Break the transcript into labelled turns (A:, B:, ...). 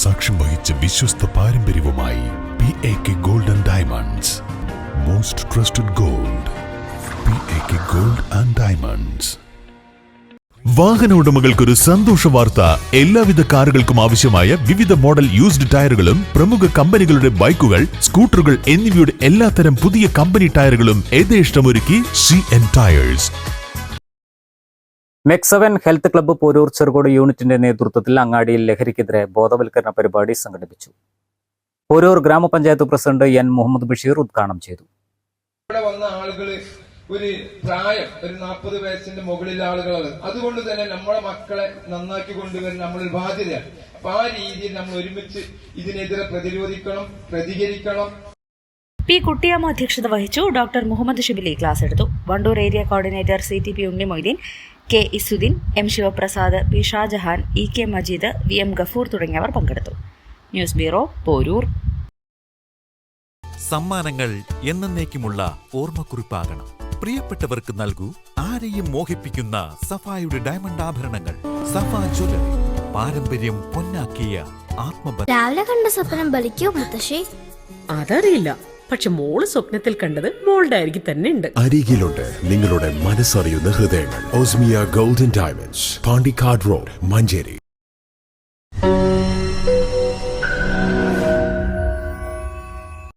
A: സാക്ഷ്യം വഹിച്ച വിശ്വസ്ത പാരമ്പര്യവുമായി PAK Gold and Diamonds. Most trusted gold. PAK Gold and Diamonds. വാഹന ഉടമകൾക്കൊരു സന്തോഷ വാർത്ത. എല്ലാവിധ കാറുകൾക്കും ആവശ്യമായ വിവിധ മോഡൽ യൂസ്ഡ് ടയറുകളും പ്രമുഖ കമ്പനികളുടെ ബൈക്കുകൾ, സ്കൂട്ടറുകൾ എന്നിവയുടെ എല്ലാത്തരം പുതിയ കമ്പനി ടയറുകളും യഥേഷ്ടമൊരുക്കി CN ടയേഴ്സ്.
B: മെക്സവൻ ഹെൽത്ത് ക്ലബ്ബ് പോരൂർ ചെറുകോട് യൂണിറ്റിന്റെ നേതൃത്വത്തിൽ അങ്ങാടിയിൽ ലഹരിക്കെതിരെ ബോധവൽക്കരണ പരിപാടി സംഘടിപ്പിച്ചു. പോരൂർ ഗ്രാമപഞ്ചായത്ത് പ്രസിഡന്റ് N മുഹമ്മദ് ബഷീർ ഉദ്ഘാടനം ചെയ്തു.
C: ഒരു പ്രായം ഒരു 40 വയസ്സിന്റെ മുകളിലെ ആളുകളാണ്. അതുകൊണ്ട് തന്നെ നമ്മളെ മക്കളെ നന്നാക്കി കൊണ്ടുവരാൻ നമ്മൾ ബാധ്യതയാണ്. അപ്പൊ ആ രീതിയിൽ നമ്മൾ ഒരുമിച്ച് ഇതിനെതിരെ പ്രതിരോധിക്കണം, പ്രതികരിക്കണം.
D: പി കുട്ടിയാമ്മ അധ്യക്ഷത വഹിച്ചു. ഡോക്ടർ മുഹമ്മദ് ഷിബിലി ക്ലാസ് എടുത്തു. Wandoor area coordinator CTP Unni Moideen, K Izzudheen, M Sivaprasad, P Shajahan, EK Majeed, VM Gafoor തുടങ്ങിയവർ പങ്കെടുത്തു. News bureau, Porur.
E: സമ്മാനങ്ങൾ എന്നേക്കുമുള്ള ഓർമ്മക്കുറിപ്പാകണം. പ്രിയപ്പെട്ടവർക്ക് നൽകൂ ആരെയും മോഹിപ്പിക്കുന്ന സഫായുടെ ഡയമണ്ട് ആഭരണങ്ങൾ. സഫ ജ്വല്ലറി, പാരമ്പര്യം പൊന്നാക്കിയ ആത്മബന്ധം.
F: രാവിലെ കണ്ട സ്വപ്നം ബലിക്കോ മുത്തശ്ശി?
G: അതറിയില്ല, പക്ഷെ മോള് സ്വപ്നത്തിൽ കണ്ടത് മോളുടെ അരികിൽ തന്നെ ഉണ്ട്.
H: അരികിലുണ്ട് നിങ്ങളുടെ മനസ്സറിയുന്ന ഹൃദയങ്ങൾ. Osmia golden diamonds, Pandikkad road, Manjeri.